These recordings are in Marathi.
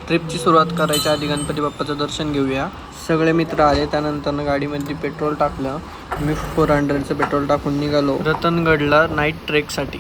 ट्रिपची सुरुवात करायच्या आधी गणपती बाप्पाचं दर्शन घेऊया. सगळे मित्र आले, त्यानंतर गाडीमध्ये पेट्रोल टाकलं. मी 400चं पेट्रोल टाकून निघालो रतनगडला नाईट ट्रेकसाठी.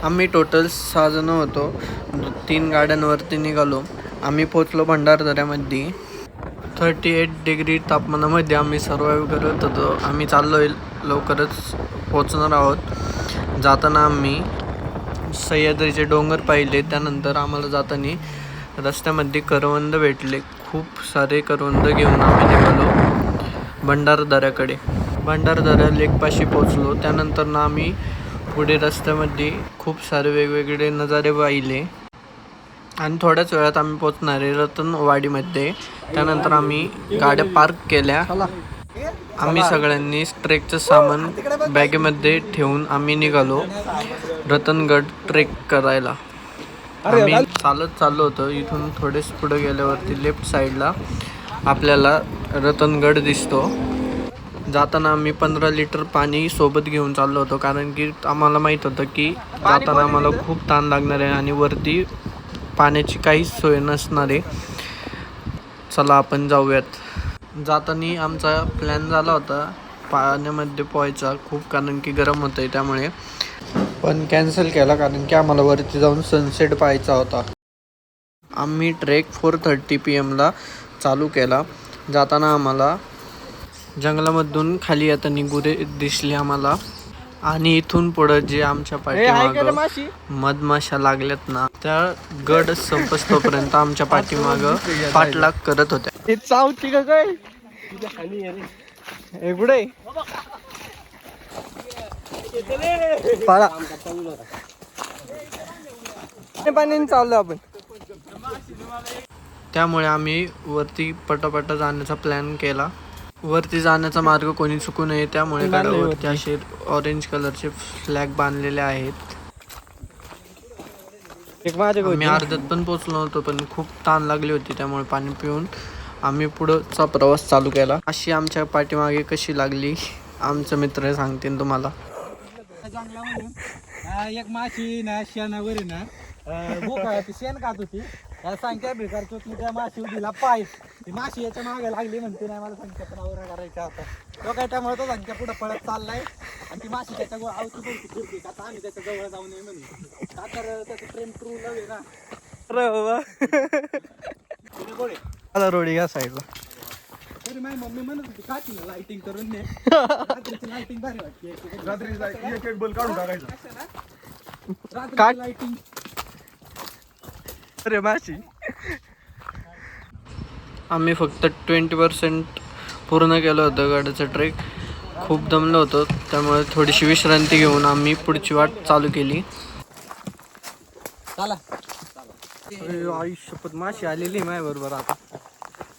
आम्ही टोटल 6 जण होतो. 3 गाड्यांवरती निघालो. आम्ही पोचलो भंडारदऱ्यामध्ये. 38 डिग्री तापमानामध्ये आम्ही सर्वाईव्ह करत होतो. आम्ही चाललो आहे, लवकरच पोचणार आहोत. जाताना आम्ही सह्याद्रीचे डोंगर पाहिले. त्यानंतर आम्हाला जाताना रस्त्यामध्ये करवंद भेटले. खूप सारे करवंद घेऊन आम्ही निघालो भंडारदऱ्याकडे. भंडारदऱ्या लेकपाशी पोचलो. त्यानंतर आम्ही पुढे रस्त्यामध्ये खूप सारे वेगवेगळे नजारे पाहिले आणि थोड्याच वेळात आम्ही पोचणार आहे रतनवाडीमध्ये. त्यानंतर आम्ही गाड्या पार्क केल्या. आम्ही सगळ्यांनी ट्रेकचं सामान बॅगेमध्ये ठेवून आम्ही निघालो रतनगड ट्रेक करायला. आम्ही चालत चाललो होतो. इथून थोडेच पुढे गेल्यावरती लेफ्ट साईडला आपल्याला रतनगड दिसतो. जाताना आम्ही 15 लिटर पाणी सोबत घेऊन चाललो होतो, कारण की आम्हाला माहीत होतं की जाताना आम्हाला खूप ताण लागणार आहे आणि वरती पाण्याची काहीच सोय नसणार आहे. चला आपण जाऊयात. जाताना आमचा प्लॅन झाला होता पाण्यामध्ये पोहायचा खूप, कारण की गरम होतं आहे त्यामुळे, पण कॅन्सल केला कारण की आम्हाला वरती जाऊन सनसेट पाहायचा होता. आम्ही ट्रेक 4:30 PM चालू केला. जाताना आम्हाला जंगलामधून खाली येताना गुरे दिसली आम्हाला, आणि इथून पुढं जे आमच्या पाठीमागं मधमाशा लागल्यात ना, त्या गड संपस्तोपर्यंत आमच्या पाठीमागं पाठलाग करत होत्या. चावती का काय पुढे पाणी चाललो आपण. त्यामुळे आम्ही वरती पटापट जाण्याचा प्लॅन केला. वरती जाण्याचा मार्ग कोणी चुकू नये त्यामुळे गडावरती असे ऑरेंज कलरचे फ्लॅग बांधलेले आहेत. आम्ही अर्ध्यात पण पोचलो नव्हतो, पण खूप ताण लागली होती, त्यामुळे पाणी पिऊन आम्ही पुढचा प्रवास चालू केला. अशी आमच्या पाठीमागे कशी लागली आमचे मित्र सांगतील तुम्हाला. एक माशी ना शेणावर ना बोकाळाची शेण खात होती. सांगत्या भिकारचोत त्या माशी दिला पाय. ती माशी याच्या मागे लागली म्हणते, नाही मला सांगत्या पण आवरा करायचा होता तो काय, त्यामुळे तो सांगत्या पुढे पळत चाललाय आणि ती माशी त्याच्या आवती बोलती फिरते का आम्ही त्याच्या जवळ जाऊ नये म्हणून. का तर त्याचं प्रेम ट्रू लव्ह आहे ना. अरे बाबा मला रोडी या साईडला. तरी माझी मम्मी म्हणत होती काची ना लाइटिंग करून ने, लाइटिंग भारी वाटते. रात्री एक बल्ब काढून टाकायचा रात्री लाइटिंग. अरे माशी आम्ही फक्त 20% पूर्ण केलं होतं गडाचं ट्रेक. खूप दमलो होतो, त्यामुळे थोडीशी विश्रांती घेऊन आम्ही पुढची वाट चालू केली. चला आयुष्यपत माशी आलेली माझ्या बरोबर आता.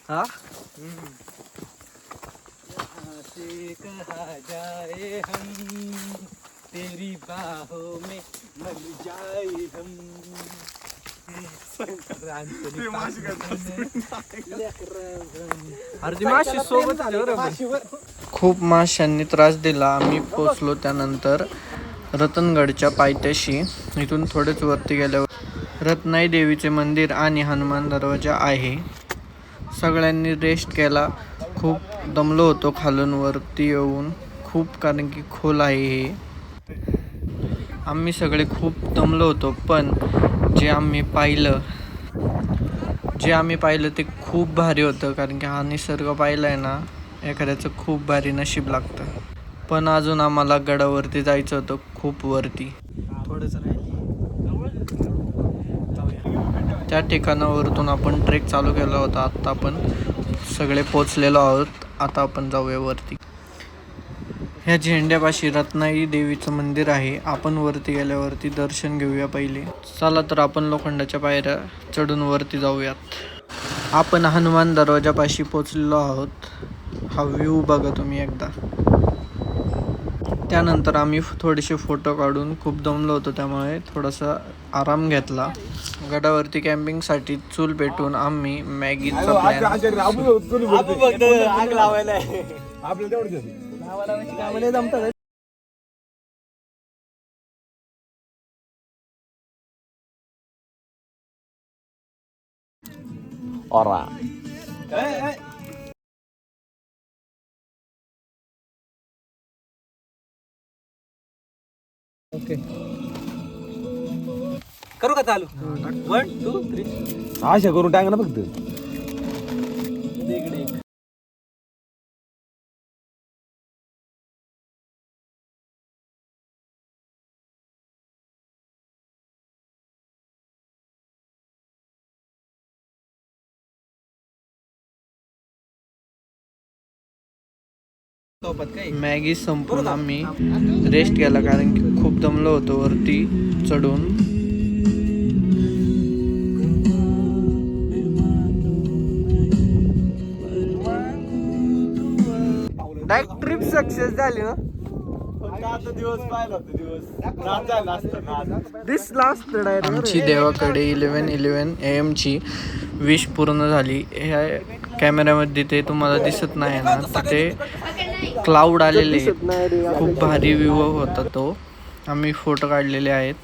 हा कहा जाए हम तेरी बाहों में मर जाए हम. माशी सोबत खूप माशांनी त्रास दिला. आम्ही पोचलो त्यानंतर रतनगडच्या पायथ्याशी. इथून थोडेच वरती गेल्यावर रत्नाई देवीचे मंदिर आणि हनुमान दरवाजा आहे. सगळ्यांनी रेस्ट केला. खूप दमलो होतो खालून वरती येऊन खूप, कारण की खोल आहे हे. आम्ही सगळे खूप दमलो होतो, पण जे आम्ही पाहिलं ते खूप भारी होतं, कारण की हा निसर्ग पाहिला आहे ना, एखाद्याचं खूप भारी नशीब लागतं. पण अजून आम्हाला गडावरती जायचं होतं, खूप वरती. थोडंच राहिली. त्या ठिकाणावरतून आपण ट्रेक चालू केला होता. आत्ता आपण सगळे पोचलेलो आहोत. आता आपण जाऊया वरती. ह्या झेंड्यापाशी रत्नाई देवीचं मंदिर आहे. आपण वरती गेल्यावरती दर्शन घेऊया पहिले. चला तर आपण लोखंडाच्या पायऱ्या चढून वरती जाऊयात. आपण हनुमान दरवाजापाशी पोचलेलो आहोत. हा व्ह्यू बघा तुम्ही एकदा. त्यानंतर आम्ही थोडेसे फोटो काढून खूप दमलो होतो, त्यामुळे थोडासा आराम घेतला. गडावरती कॅम्पिंगसाठी चूल पेटून आम्ही मॅगीचा प्लॅन. ओरा ओके करू का चालू 1 2 3 आशा करून टाक ना फक्त. इकडे सोबत काय मॅगी संपून आम्ही रेस्ट केला कारण की खूप दमलो होतो वरती चढून. डायरेक्ट ट्रिप सक्सेस झाली ना. दिवस पाहिला दिवस दिस लास्ट आमची देवाकडे 11 AM ची विश पूर्ण झाली. ह्या कॅमेऱ्यामध्ये ते तुम्हाला दिसत नाही ना, तर ते क्लाउड आलेले आहेत. खूप भारी व्ह्यू होता तो. आम्ही फोटो काढलेले आहेत.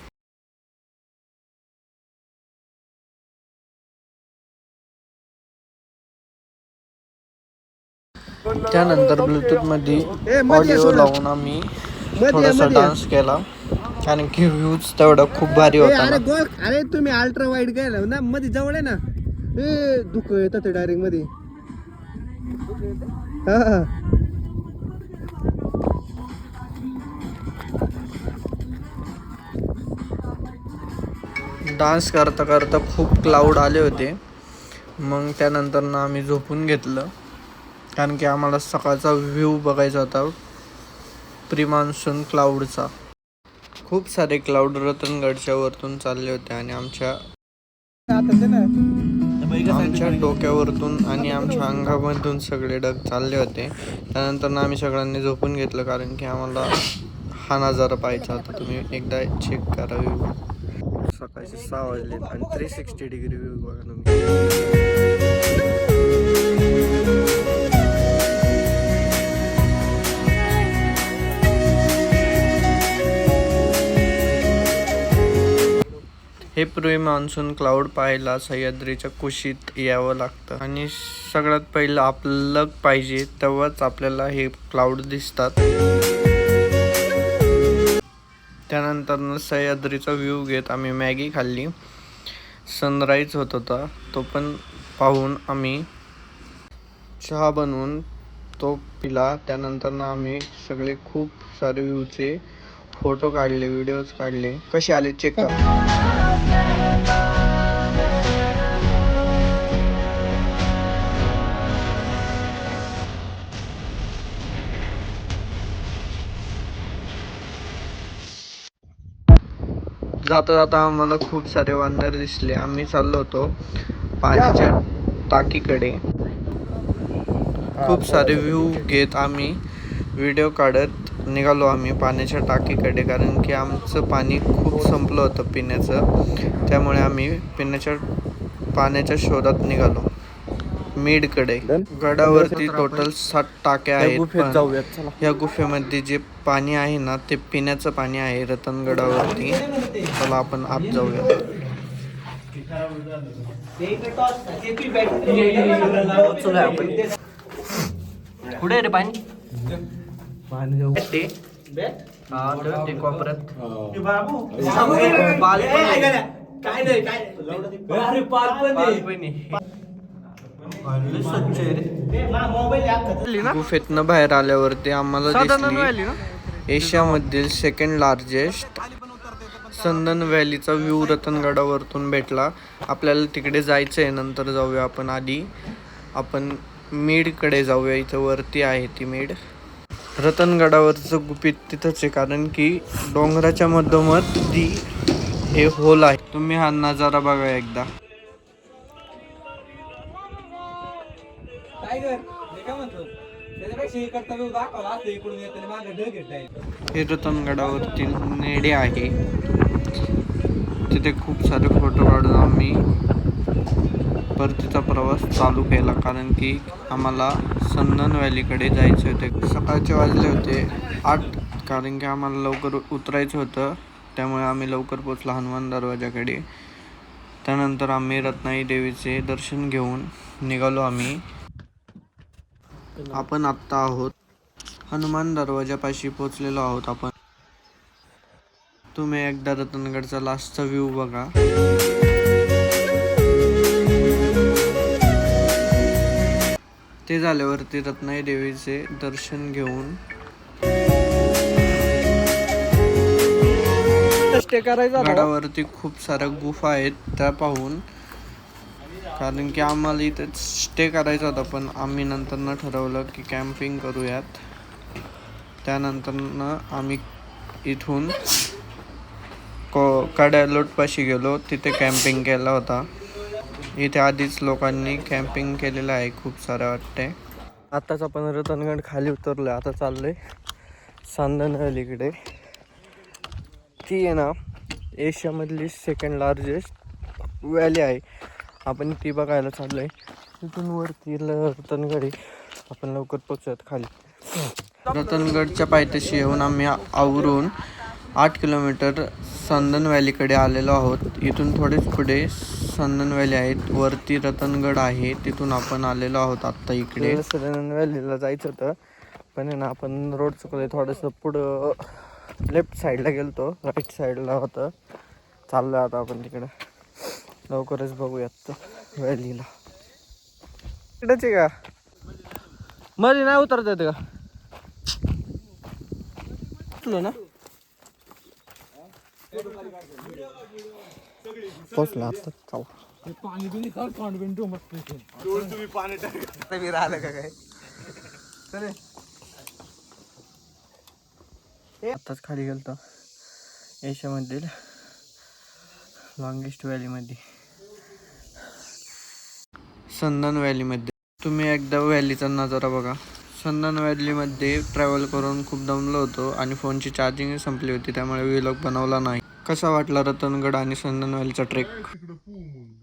त्यानंतर ब्लूटूथ मध्ये ऑडिओ लावून आम्ही थोडासा डान्स केला कारण की व्ह्यूज तेवढा खूप भारी होता ना. अरे तुम्ही अल्ट्रा वाईड गेला ना मध्ये जवळ आहे ना. दुःख येतात डायरेक्ट मध्ये. डान्स करता करता खूप क्लाउड आले होते. मग त्यानंतर ना आम्ही झोपून घेतलं कारण की आम्हाला सकाळचा व्ह्यू बघायचा होता प्री मान्सून क्लाउडचा. खूप सारे क्लाउड रतनगडच्या वरतून चालले होते आणि आमच्या डोक्यावरतून आणि आमच्या अंगामधून सगळे ढग चालले होते. त्यानंतर ना आम्ही सगळ्यांनी झोपून घेतलं कारण की आम्हाला हा नजारा पाहायचा होता. तुम्ही एकदा चेक करा व्ह्यू. सकाळचे 6 वाजले आणि 360 डिग्री व्ह्यू बघा तुम्ही. हे प्री मान्सून क्लाउड पाहायला सह्याद्रीच्या कुशीत यावं लागतं आणि सगळ्यात पहिलं आपलं लक पाहिजे तेव्हाच आपल्याला हे क्लाउड दिसतात. त्यानंतर सह्याद्रीचा व्ह्यू घेत आम्ही मॅगी खाल्ली. सनराईज होत होता तो पण पाहून आम्ही चहा बनवून तो पिला. त्यानंतर आम्ही सगळे खूप सारे व्ह्यूचे फोटो काढले, व्हिडिओज काढले. कसे आले चेक करा. जाता जाता आम्हाला खूप सारे वानर दिसले. आम्ही चाललो होतो पाण्याच्या टाकीकडे. खूप सारे व्ह्यू घेत आम्ही व्हिडिओ काढत निघालो आम्ही पाण्याच्या टाकीकडे कारण की आमचं पाणी खूप संपलं होतं पिण्याचं. त्यामुळे आम्ही पाण्याच्या शोधात निघालो मीडकडे. गडावरती टोटल 7 टाक्या आहेत. पण या गुफेमध्ये जे पाणी आहे ना ते पिण्याचं पाणी आहे रतनगडावरती. चला आपण आत जाऊया. कुठे रे पाणी ते कोपऱ्यात गुफेतनं बाहेर आल्यावरती आम्हाला दिसली एशियामधील 2nd लार्जेस्ट चंदन व्हॅलीचा व्ह्यू रतनगडावरतून भेटला. आपल्याला तिकडे जायचं आहे, नंतर जाऊया आपण. आधी आपण मीडकडे जाऊया. इथं वरती आहे ती मीड. रतनगडावरचं गुपित तिथंच आहे कारण की डोंगराच्या मधोमध ती हे होल आहे. तुम्ही हा नजारा बघा एकदा. हे रतनगडावरती नेडे आहे. तिथे खूप सारे फोटो काढून आम्ही परतीचा प्रवास चालू केला कारण की आम्हाला चंदन व्हॅलीकडे जायचे होते. सकाळचे वाजले होते 8 कारण की आम्हाला लवकर उतरायचं होतं. त्यामुळे आम्ही लवकर पोचलो हनुमान दरवाजाकडे. त्यानंतर आम्ही रत्नाई देवीचे दर्शन घेऊन निघालो आम्ही. आपण आत्ता आहोत हनुमान दरवाजापाशी पोहोचलेलो आहोत आपण. तुम्ही एकदा रतनगडचा लास्टचा व्ह्यू बघा. ते झाल्यावरती रत्नाई देवीचे दर्शन घेऊन स्टे करायचा गडावरती खूप साऱ्या गुफा आहेत त्या पाहून, कारण की आम्हाला इथे स्टे करायचा होता, पण आम्ही नंतर ठरवलं की कॅम्पिंग करूयात. त्यानंतर आम्ही इथून कड्यालोटपाशी गेलो, तिथे कॅम्पिंग केला होता. इथे आधीच लोकांनी कॅम्पिंग केलेलं आहे खूप सारं वाटतंय. आताच आपण रतनगड खाली उतरलो, आता चाललोय सांदन व्हॅलीकडे. ती आहे ना एशियामधली सेकंड लार्जेस्ट व्हॅली आहे. आपण ती बघायला चाललोय. तिथून वरती रतनगड, आपण लवकर पोचूयात खाली. रतनगडच्या पायथ्याशी येऊन आम्ही आवरून 8 किलोमीटर सांदन व्हॅलीकडे आलेलो आहोत. इथून थोडेच पुढे सांदन व्हॅली आहेत, वरती रतनगड आहे. तिथून आपण आलेलो आहोत आत्ता इकडे. सांदन व्हॅलीला जायचं होतं, पण आहे ना आपण रोड चुकलोय. थोडंसं पुढं लेफ्ट साईडला गेलतो, राईट साईडला होतं. चाललो आता आपण तिकडं, लवकरच बघूयात व्हॅलीला. तिकडेच आहे का मध्ये नाही उतरता येते का ना? पोचला आता. पाणी बिनी का कॉन्व्हेंट मस्त तुम्ही पाणी टाका. मी राहिलं का काय? आताच खाली गेलतो एशियामधील लॉंगेस्ट व्हॅलीमध्ये, सांदन व्हॅलीमध्ये. तुम्ही एकदा व्हॅलीचा नजारा बघा. सांदन व्हॅलीमध्ये ट्रॅव्हल करून खूप दमलो होतो आणि फोनची चार्जिंग संपली होती, त्यामुळे व्लॉग बनवला नाही. कसा वाटला रतनगड आणि सांदन व्हॅलीचा ट्रेक?